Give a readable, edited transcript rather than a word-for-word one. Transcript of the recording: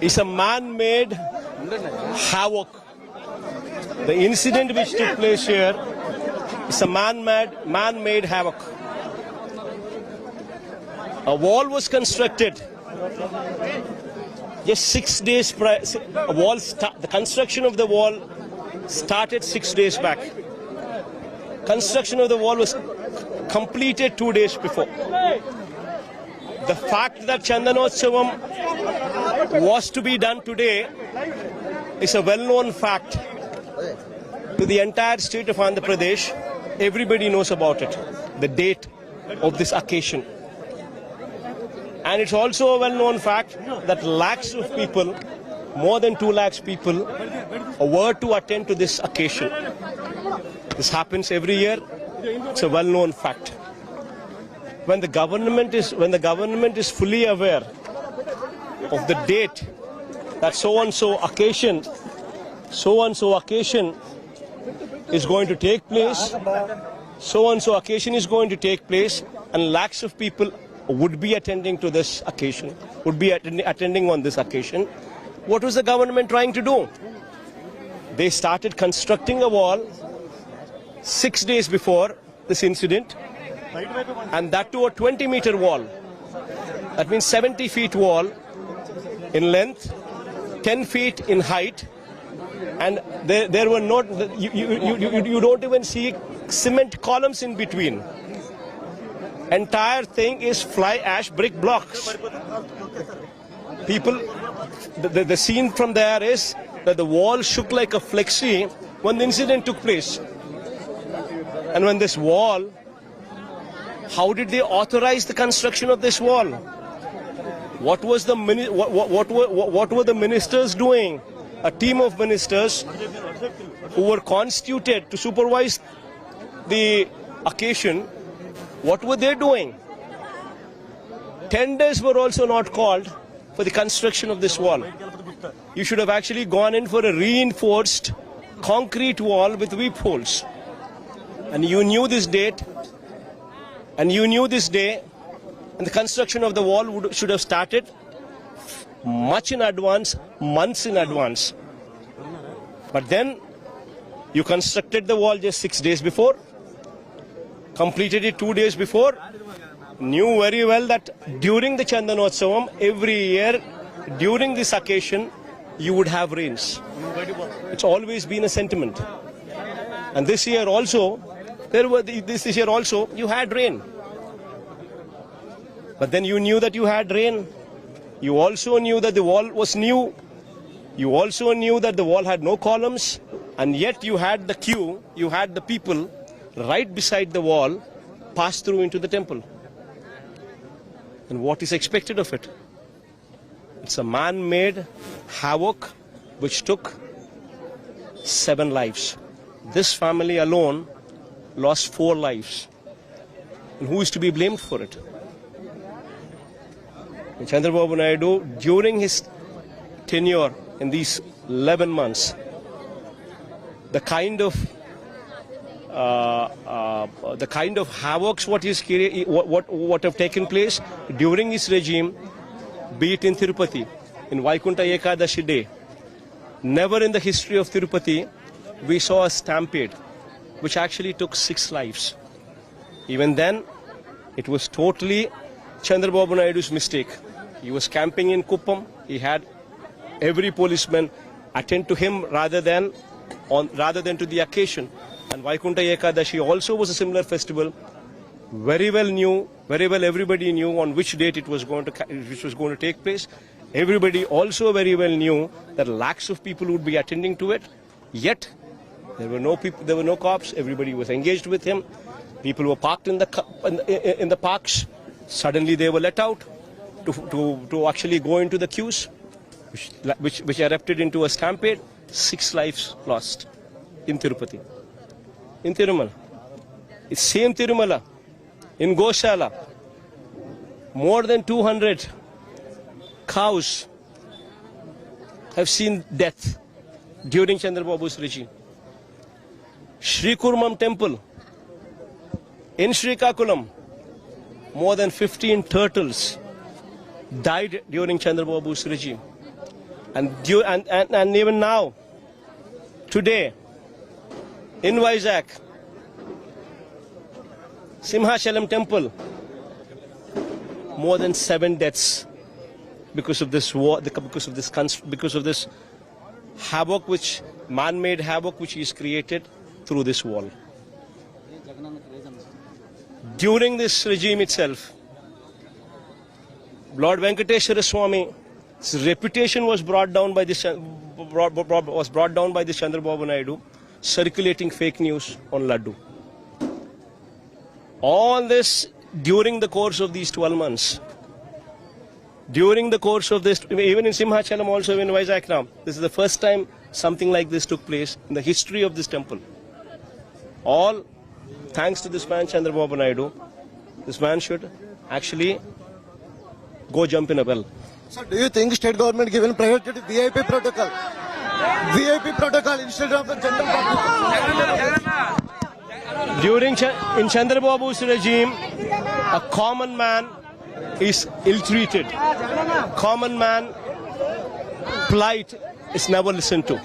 is a man-made havoc. The incident which took place here is a man-made havoc. A wall was constructed just 6 days prior. The construction of the wall started 6 days back. Construction of the wall was completed 2 days before. The fact that Chandanotsavam was to be done today is a well-known fact to the entire state of Andhra Pradesh. Everybody knows about it, the date of this occasion. And it's also a well-known fact that lakhs of people, more than 2 lakhs people, were to attend to this occasion. This happens every year. It's a well-known fact. When the government is fully aware of the date that so and so occasion is going to take place, and lakhs of people would be attending to this occasion, attending on this occasion. What was the government trying to do? They started constructing a wall 6 days before this incident, and that to a 20-meter wall. That means 70 feet wall in length, 10 feet in height, and there were not, you don't even see cement columns in between. Entire thing is fly ash brick blocks. People, the scene from there is that the wall shook like a flexi when the incident took place. And when this wall, how did they authorize the construction of this wall? What were the ministers doing? A team of ministers who were constituted to supervise the occasion. What were they doing? Tenders were also not called for the construction of this wall. You should have actually gone in for a reinforced concrete wall with weep holes. And you knew this date, and you knew this day, and the construction of the wall should have started much in advance, months in advance. But then you constructed the wall just 6 days before, completed it 2 days before, knew very well that during the Chandanotsavam, every year, during this occasion, you would have rains. It's always been a sentiment. And this year also, you had rain. But then you knew that you had rain. You also knew that the wall was new. You also knew that the wall had no columns. And yet you had the queue, you had the people right beside the wall pass through into the temple. And what is expected of it? It's a man-made havoc which took 7 lives. This family alone lost 4 lives. And who is to be blamed for it? Chandrababu Naidu, during his tenure in these 11 months, the kind of havocs what have taken place during his regime, be it in Tirupati, in Vaikunta Ekadashi day, never in the history of Tirupati we saw a stampede which actually took 6 lives. Even then, it was totally Chandrababu Naidu's mistake. He was camping in Kuppam. He had every policeman attend to him rather than to the occasion. And Vaikunta Ekadashi also was a similar festival. Very well everybody knew on which date it was going to take place. Everybody also very well knew that lakhs of people would be attending to it. Yet there were no people, there were no cops. Everybody was engaged with him. People were parked in the parks. Suddenly they were let out to actually go into the queues, which erupted into a stampede. 6 lives lost in Tirupati. In Tirumala, it's same Tirumala, in Goshala, more than 200 cows have seen death during Chandrababu's regime. Sri Kurmam temple in Srikakulam, more than 15 turtles died during Chandrababu's regime. And even now, today, in Vizag, Simhachalam temple, more than 7 deaths because of this war, because of this havoc, which man-made havoc which is created through this wall. During this regime itself, Lord Venkateshwara Swami's reputation was brought down by this Chandrababu Naidu, circulating fake news on Laddu. All this during the course of these 12 months. During the course of this, even in Simhachalam, also in Vizag now, this is the first time something like this took place in the history of this temple. All thanks to this man Chandrababu Naidu. This man should actually go jump in a well. So do you think state government given priority to VIP protocol? VIP protocol instead of the general public? In Chandrababu's regime, a common man is ill-treated. Common man plight is never listened to.